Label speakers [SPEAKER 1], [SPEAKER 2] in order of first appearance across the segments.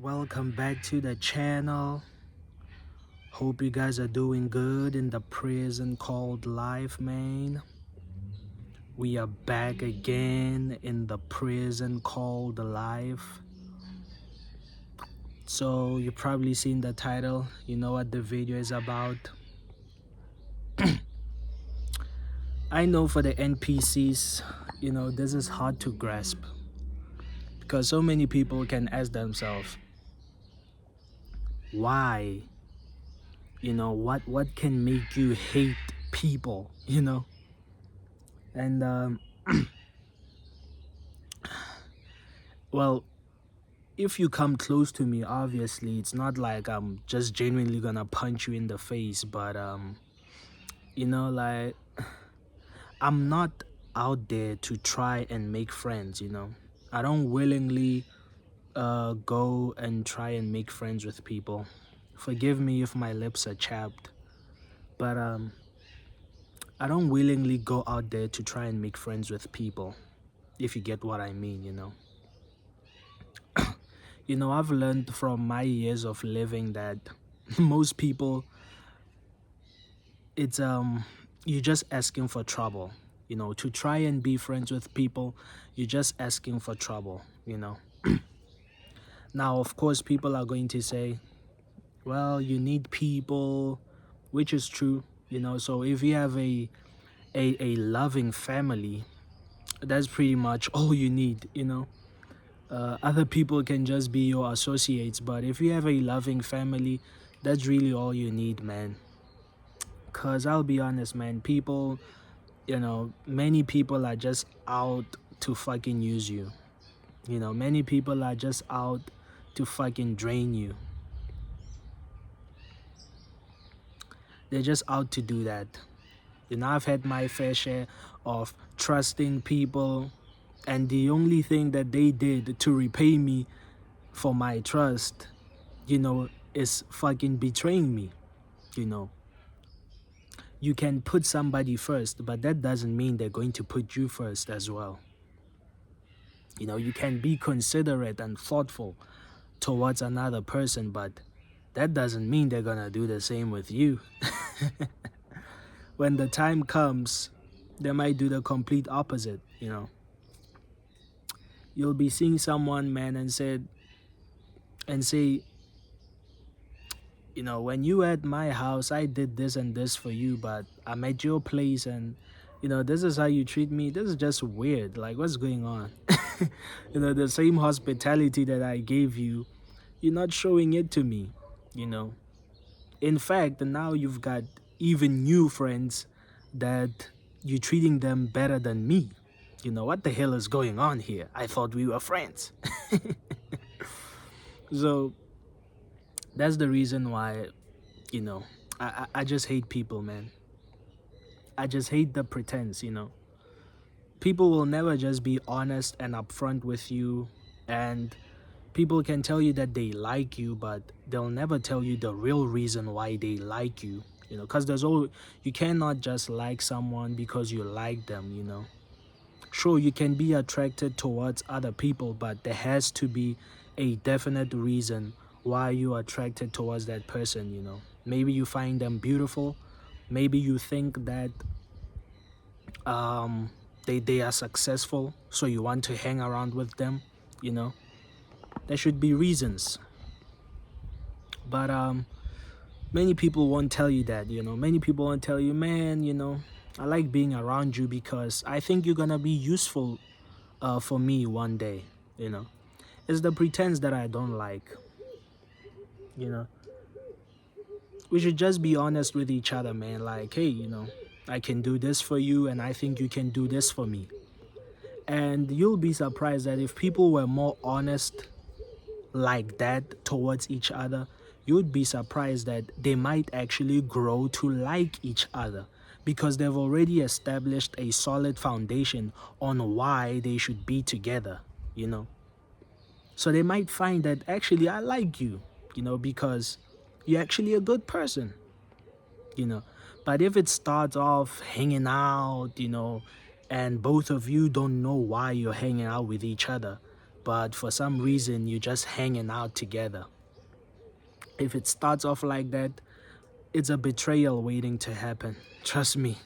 [SPEAKER 1] Welcome back to the channel. Hope you guys are doing good in the prison called life, man. We are back again in the prison called life. So you probably seen the title. You know what the video is about. I know for the NPCs, this is hard to grasp because so many people can ask themselves, why? What can make you hate people, And well, if you come close to me, obviously it's not like I'm just genuinely gonna punch you in the face, but like, I'm not out there to try and make friends. I don't willingly go and try and make friends with people. Forgive me if my lips are chapped, but I don't willingly go out there to try and make friends with people, if you get what I mean. I've learned from my years of living that most people, it's you're just asking for trouble. To try and be friends with people, you're just asking for trouble. Now, of course, people are going to say, well, you need people, which is true. So if you have a loving family, that's pretty much all you need. Other people can just be your associates, but if you have a loving family, that's really all you need, man. Because I'll be honest, man, people, many people are just out to fucking use you. Many people are just out to fucking drain you. They're just out to do that. I've had my fair share of trusting people, and the only thing that they did to repay me for my trust, is fucking betraying me. You can put somebody first, but that doesn't mean they're going to put you first as well. You can be considerate and thoughtful towards another person, but that doesn't mean they're gonna do the same with you. When the time comes, they might do the complete opposite. You'll be seeing someone, man, and say, when you at my house, I did this and this for you, but I'm at your place and, this is how you treat me. This is just weird. Like, what's going on? The same hospitality that I gave you, you're not showing it to me. In fact, now you've got even new friends that you're treating them better than me. What the hell is going on here? I thought we were friends. So that's the reason why, I just hate people, man. I just hate the pretense. People will never just be honest and upfront with you, and people can tell you that they like you, but they'll never tell you the real reason why they like you. Because you cannot just like someone because you like them. Sure, you can be attracted towards other people, but there has to be a definite reason why you're attracted towards that person. Maybe you find them beautiful, maybe you think that they are successful, so you want to hang around with them. There should be reasons, but many people won't tell you that. Many people won't tell you, man, I like being around you because I think you're gonna be useful for me one day. It's the pretense that I don't like. We should just be honest with each other, man. Like, hey, I can do this for you and I think you can do this for me. And you'll be surprised that if people were more honest like that towards each other, you'd be surprised that they might actually grow to like each other, because they've already established a solid foundation on why they should be together. So they might find that actually I like you, because you're actually a good person. But if it starts off hanging out, and both of you don't know why you're hanging out with each other, but for some reason you're just hanging out together. If it starts off like that, it's a betrayal waiting to happen. Trust me.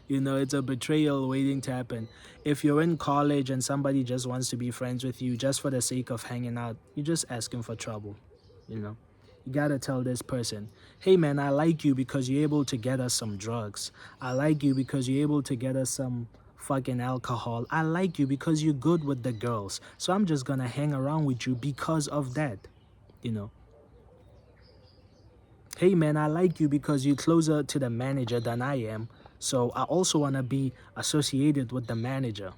[SPEAKER 1] It's a betrayal waiting to happen. If you're in college and somebody just wants to be friends with you just for the sake of hanging out, you're just asking for trouble. You know, you gotta tell this person, hey man, I like you because you're able to get us some drugs. I like you because you're able to get us some fucking alcohol. I like you because you're good with the girls. So I'm just gonna hang around with you because of that. You know, hey man, I like you because you're closer to the manager than I am. So I also want to be associated with the manager.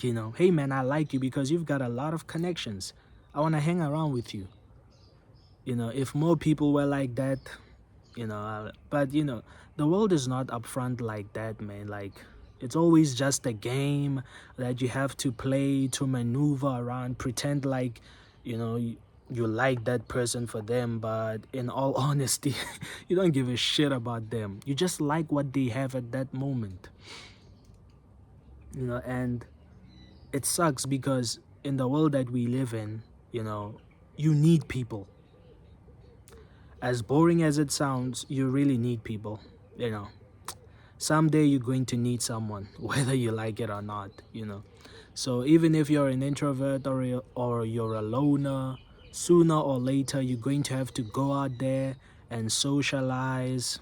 [SPEAKER 1] Hey man, I like you because you've got a lot of connections. I want to hang around with you. If more people were like that, but the world is not upfront like that, man. Like, it's always just a game that you have to play to maneuver around, pretend like, you like that person for them, but in all honesty, you don't give a shit about them. You just like what they have at that moment. And it sucks because in the world that we live in, you need people. As boring as it sounds, you really need people. Someday you're going to need someone, whether you like it or not. So even if you're an introvert or you're a loner, sooner or later you're going to have to go out there and socialize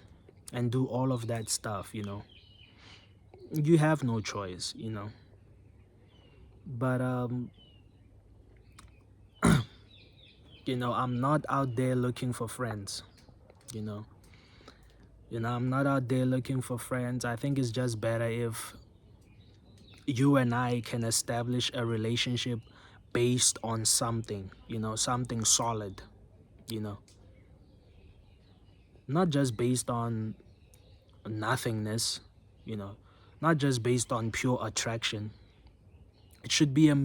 [SPEAKER 1] and do all of that stuff. You have no choice. But I'm not out there looking for friends. you know I'm not out there looking for friends. I think it's just better if you and I can establish a relationship based on something solid, you know, not just based on nothingness, you know, not just based on pure attraction. It should be a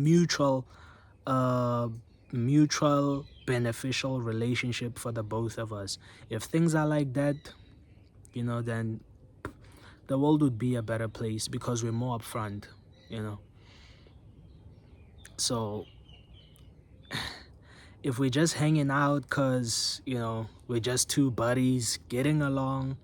[SPEAKER 1] uh, mutual beneficial relationship for the both of us. If things are like that, then the world would be a better place because we're more upfront, you know. So if we're just hanging out because, we're just two buddies getting along,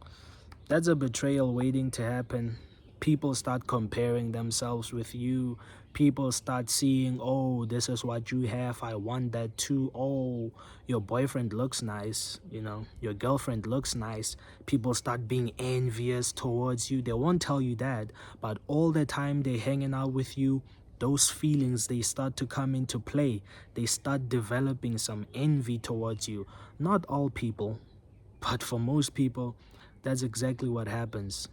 [SPEAKER 1] that's a betrayal waiting to happen. People start comparing themselves with you. People start seeing, oh, this is what you have, I want that too. Oh, your boyfriend looks nice, your girlfriend looks nice. People start being envious towards you. They won't tell you that, but all the time they're hanging out with you, those feelings, they start to come into play. They start developing some envy towards you. Not all people, but for most people, that's exactly what happens.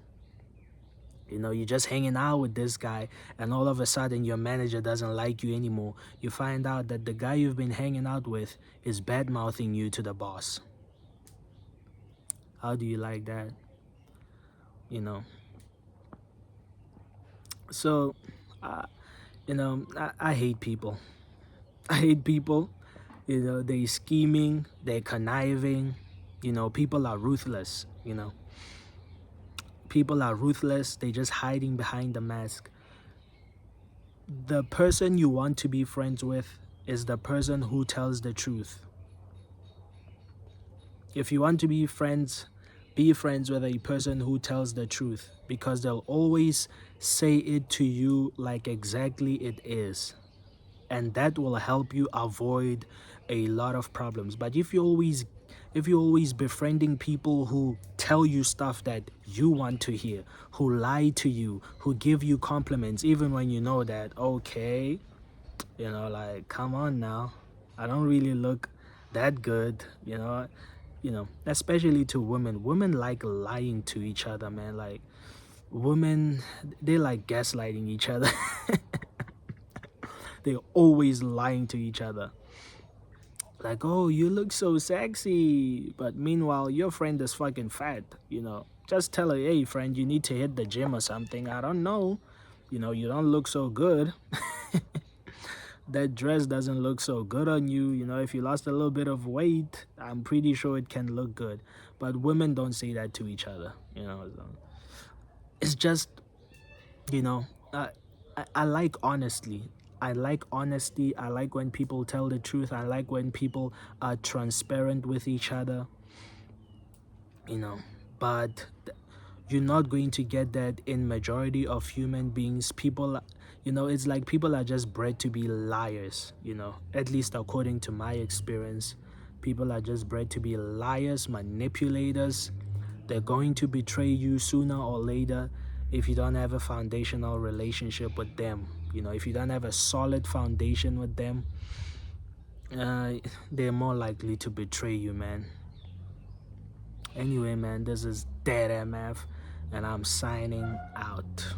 [SPEAKER 1] You're just hanging out with this guy, and all of a sudden your manager doesn't like you anymore. You find out that the guy you've been hanging out with is bad-mouthing you to the boss. How do you like that? You know. So, I hate people. I hate people. They're scheming, they're conniving. People are ruthless. People are ruthless. They're just hiding behind the mask. The person you want to be friends with is the person who tells the truth. If you want to be friends with a person who tells the truth, because they'll always say it to you like exactly it is. And that will help you avoid a lot of problems. But if you're always befriending people who tell you stuff that you want to hear, who lie to you, who give you compliments even when you know that, okay, like, come on now, I don't really look that good. Especially to women like lying to each other, man. Like, women, they like gaslighting each other. They're always lying to each other. Like, oh, you look so sexy, but meanwhile your friend is fucking fat. Just tell her, hey friend, you need to hit the gym or something. I don't know, you don't look so good. That dress doesn't look so good on you. If you lost a little bit of weight, I'm pretty sure it can look good. But women don't say that to each other. So it's just, you know I like honesty. I like honesty. I like when people tell the truth. I like when people are transparent with each other, you know. But you're not going to get that in majority of human beings. People, it's like people are just bred to be liars, at least according to my experience. People are just bred to be liars, manipulators. They're going to betray you sooner or later if you don't have a foundational relationship with them. If you don't have a solid foundation with them, uh, they're more likely to betray you, man. Anyway, man, this is DeadMf, and I'm signing out.